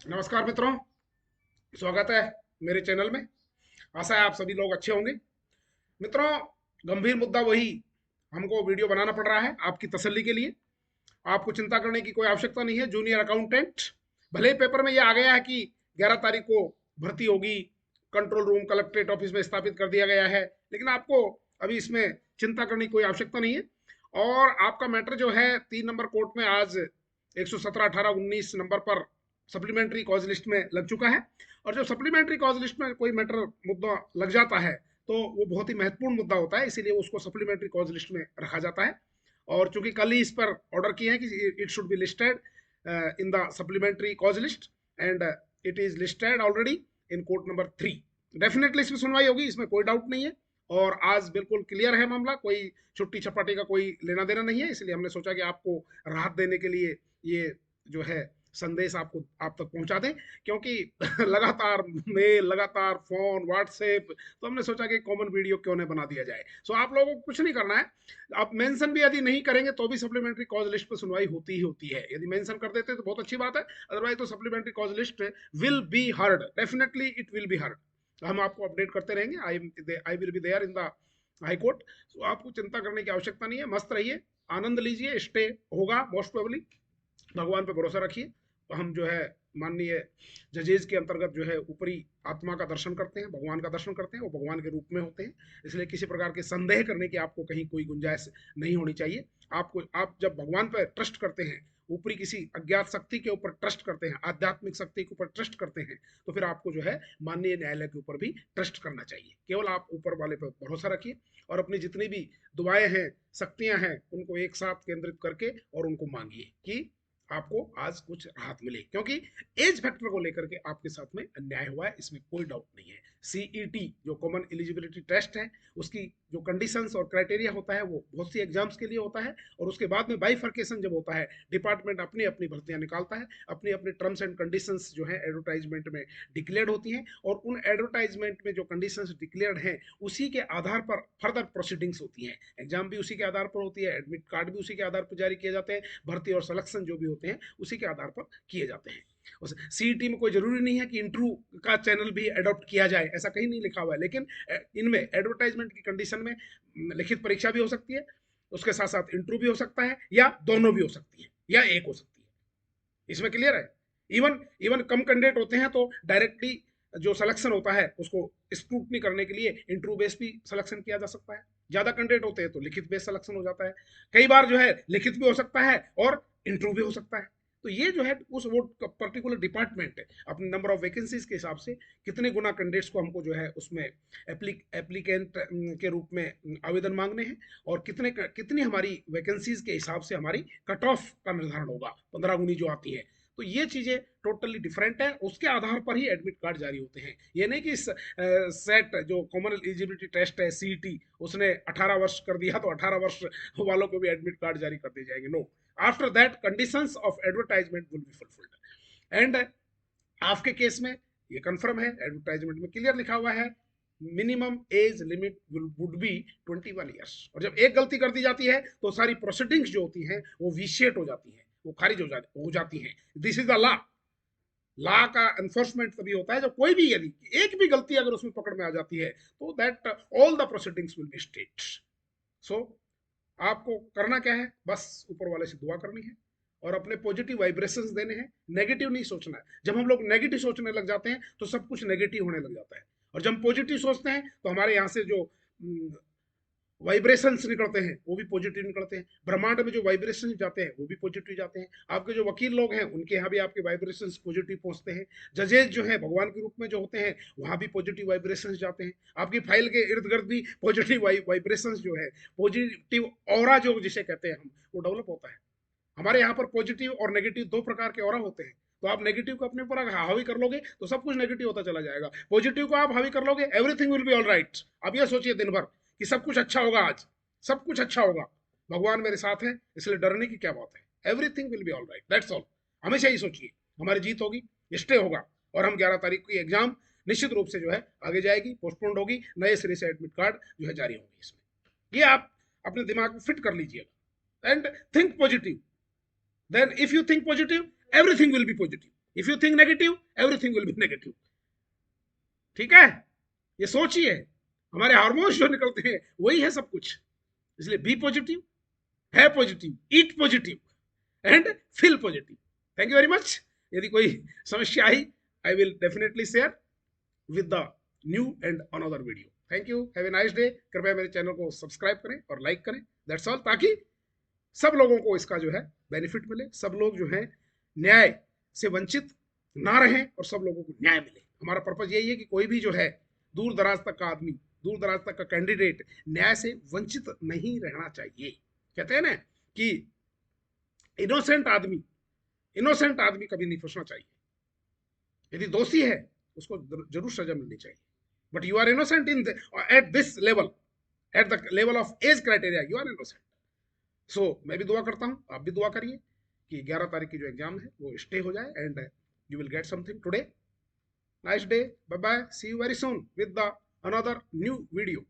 नमस्कार मित्रों, स्वागत है मेरे चैनल में। आशा है आप सभी लोग अच्छे होंगे। मित्रों, गंभीर मुद्दा वही हमको वीडियो बनाना पड़ रहा है आपकी तसल्ली के लिए। आपको चिंता करने की कोई आवश्यकता नहीं है। जूनियर अकाउंटेंट, भले ही पेपर में ये आ गया है कि 11 तारीख को भर्ती होगी, कंट्रोल रूम कलेक्ट्रेट ऑफिस में स्थापित कर दिया गया है, लेकिन आपको अभी इसमें चिंता करने की कोई आवश्यकता नहीं है। और आपका मैटर जो है 3 नंबर कोर्ट में आज 117, 18, 19 नंबर पर सप्लीमेंट्री कॉज लिस्ट में लग चुका है। और जब सप्लीमेंट्री कॉज लिस्ट में कोई मैटर मुद्दा लग जाता है तो वो बहुत ही महत्वपूर्ण मुद्दा होता है, इसीलिए उसको सप्लीमेंट्री कॉज लिस्ट में रखा जाता है। और चूंकि कल ही इस पर ऑर्डर किए हैं कि it should be listed in the supplementary cause list, and it is listed already in court number 3। Definitely इसमें सुनवाई होगी, इसमें कोई डाउट नहीं है। और आज बिल्कुल क्लियर है मामला, कोई छुट्टी छपाटी का कोई लेना देना नहीं है। इसलिए हमने सोचा कि आपको राहत देने के लिए ये जो है संदेश आपको आप तक पहुंचा दें, क्योंकि लगातार मेल, लगातार फोन, व्हाट्सएप, तो हमने सोचा कि कॉमन वीडियो क्यों नहीं बना दिया जाए। सो आप लोगों को कुछ नहीं करना है। आप मेंशन भी यदि नहीं करेंगे तो भी सप्लीमेंट्री कॉज लिस्ट पर सुनवाई होती ही होती है। यदि मेंशन कर देते तो बहुत अच्छी बात है, अदरवाइज तो supplementary cause list will be heard, definitely it will be heard. हम आपको अपडेट करते रहेंगे। I will be there in the high court. So आपको चिंता करने की आवश्यकता नहीं है। मस्त रहिए, आनंद लीजिए, स्टे होगा मोस्ट प्रोबेबली। भगवान पे भरोसा रखिए। तो हम जो है माननीय जजेज के अंतर्गत जो है ऊपरी आत्मा का दर्शन करते हैं, भगवान का दर्शन करते हैं, वो भगवान के रूप में होते हैं। इसलिए किसी प्रकार के संदेह करने की आपको कहीं कोई गुंजाइश नहीं होनी चाहिए। आपको, आप जब भगवान पर ट्रस्ट करते हैं, ऊपरी किसी अज्ञात शक्ति के ऊपर ट्रस्ट करते हैं, आध्यात्मिक शक्ति के ऊपर ट्रस्ट करते हैं, तो फिर आपको जो है माननीय न्यायालय के ऊपर भी ट्रस्ट करना चाहिए। केवल आप ऊपर वाले पर भरोसा रखिए और अपनी जितनी भी दुआएं हैं, शक्तियां हैं, उनको एक साथ केंद्रित करके और उनको मांगिए कि आपको आज कुछ राहत मिले, क्योंकि एज फैक्टर को लेकर के आपके साथ में अन्याय हुआ है, इसमें कोई डाउट नहीं है। सीईटी जो कॉमन एलिजिबिलिटी टेस्ट है, उसकी जो कंडीशंस और क्राइटेरिया होता है वो बहुत सी एग्जाम्स के लिए होता है। और उसके बाद में बाइफर्केशन जब होता है, डिपार्टमेंट अपनी अपनी भर्तियां निकालता है, अपनी अपनी टर्म्स एंड कंडीशंस जो है एडवर्टाइजमेंट में डिक्लेयर्ड होती हैं। और उन एडवर्टाइजमेंट में जो कंडीशंस डिक्लेयर्ड हैं, उसी के आधार पर फर्दर प्रोसीडिंग्स होती हैं। एग्जाम भी उसी के आधार पर होती है, एडमिट कार्ड भी उसी के आधार पर जारी किए जाते हैं, भर्ती और सिलेक्शन जो भी होते हैं उसी के आधार पर किए जाते हैं। सीईटी में कोई जरूरी नहीं है कि इंटरव्यू का चैनल भी अडॉप्ट किया जाए, ऐसा कहीं नहीं लिखा हुआ है। लेकिन इनमें एडवर्टाइजमेंट की कंडीशन में लिखित परीक्षा भी हो सकती है, उसके साथ साथ इंटरव्यू भी हो सकता है, या दोनों भी हो सकती है, या एक हो सकती है। इसमें क्लियर है। इवन इवन कम कैंडिडेट होते हैं तो डायरेक्टली जो सिलेक्शन होता है उसको स्क्रूटनी करने के लिए इंटरव्यू बेस भी सिलेक्शन किया जा सकता है। ज्यादा कैंडिडेट होते हैं तो लिखित बेस सिलेक्शन हो जाता है। कई बार जो है लिखित भी हो सकता है और इंटरव्यू भी हो सकता है। तो ये जो है उस वो पर्टिकुलर डिपार्टमेंट अपने नंबर ऑफ वैकेंसीज के हिसाब से कितने गुना कैंडिडेट्स को हमको जो है उसमें एप्लीकेंट के रूप में आवेदन मांगने हैं, और कितनी हमारी वैकेंसीज के हिसाब से हमारी कट ऑफ का निर्धारण होगा, 15 गुनी जो आती है। तो ये चीजें टोटली डिफरेंट है, उसके आधार पर ही एडमिट कार्ड जारी होते हैं। ये नहीं कि सेट जो कॉमन एलिजिबिलिटी टेस्ट है सीईटी, उसने 18 वर्ष कर दिया तो 18 वर्ष वालों को भी एडमिट कार्ड जारी कर दिए जाएंगे। No, after that conditions of advertisement will be fulfilled. And आपके केस में ये कंफर्म है, एडवर्टाइजमेंट में क्लियर लिखा हुआ है minimum age limit would be 21 years. और जब एक गलती कर दी जाती है तो सारी प्रोसीडिंग्स जो होती हैं वो विशिएट हो जाती हैं, वो खारिज हो जाती हैं। This is the law. Law का एनफोर्समेंट तभी होता है जब कोई भी, यदि एक भी गलती अगर उसमें पकड़ में आ जाती है तो that all the proceedings will be state. So आपको करना क्या है, बस ऊपर वाले से दुआ करनी है और अपने पॉजिटिव वाइब्रेशंस देने हैं। नेगेटिव नहीं सोचना है। जब हम लोग नेगेटिव सोचने लग जाते हैं तो सब कुछ नेगेटिव होने लग जाता है। और जब हम पॉजिटिव सोचते हैं तो हमारे यहाँ से जो वाइब्रेशंस निकलते हैं वो भी पॉजिटिव निकलते हैं। ब्रह्मांड में जो वाइब्रेशन जाते हैं वो भी पॉजिटिव जाते हैं। आपके जो वकील लोग हैं उनके यहाँ भी आपके वाइब्रेशंस पॉजिटिव पहुंचते हैं। जजेज जो है भगवान के रूप में जो होते हैं वहाँ भी पॉजिटिव वाइब्रेशंस जाते हैं। आपकी फाइल के इर्द गिर्द भी पॉजिटिव वाइब्रेशंस जो है, पॉजिटिव ऑरा जो जिसे कहते हैं हम, वो डेवलप होता है। हमारे यहाँ पर पॉजिटिव और नेगेटिव दो प्रकार के ऑरा होते हैं। तो आप नेगेटिव को अपने ऊपर हावी कर लोगे तो सब कुछ नेगेटिव होता चला जाएगा। पॉजिटिव को आप हावी कर लोगे, everything will be all right. अब ये सोचिए दिन भर कि सब कुछ अच्छा होगा, आज सब कुछ अच्छा होगा, भगवान मेरे साथ है, इसलिए डरने की क्या बात है। Everything will be all right, that's all. हमेशा ही सोचिए हमारी जीत होगी, स्टे होगा, और हम 11 तारीख की एग्जाम निश्चित रूप से जो है आगे जाएगी, पोस्टपोन्ड होगी, नए सिरे से एडमिट कार्ड जो है जारी होंगे। इसमें ये आप अपने दिमाग में फिट कर लीजिएगा and think positive. Then if you think positive, everything will be positive. If you think negative, everything will be negative. ठीक है, ये सोचिए, हमारे हार्मोन्स जो निकलते हैं वही है सब कुछ। इसलिए बी पॉजिटिव, है positive, eat positive and feel positive. Thank you very much. यदि कोई समस्या आई, I will definitely share with the new and another video. Thank you, have a nice day. कृपया मेरे चैनल को सब्सक्राइब करें और लाइक करें, दैट्स ऑल, ताकि सब लोगों को इसका जो है बेनिफिट मिले, सब लोग जो है न्याय से वंचित ना रहें और सब लोगों को न्याय मिले। हमारा पर्पज यही है कि कोई भी जो है दूर दराज तक का आदमी, दूर दराज तक का कैंडिडेट न्याय से वंचित नहीं रहना चाहिए। कहते हैं ना कि इनोसेंट आदमी कभी नहीं फंसना चाहिए। यदि दोषी है उसको जरूर सजा मिलनी चाहिए, but you are innocent in at this level, at the level of age criteria, you are innocent. So मैं भी दुआ करता हूं, आप भी दुआ करिए कि 11 तारीख की जो एग्जाम है वो स्टे हो जाए and you will get something today. Nice day, bye bye, see you very soon with the another new video.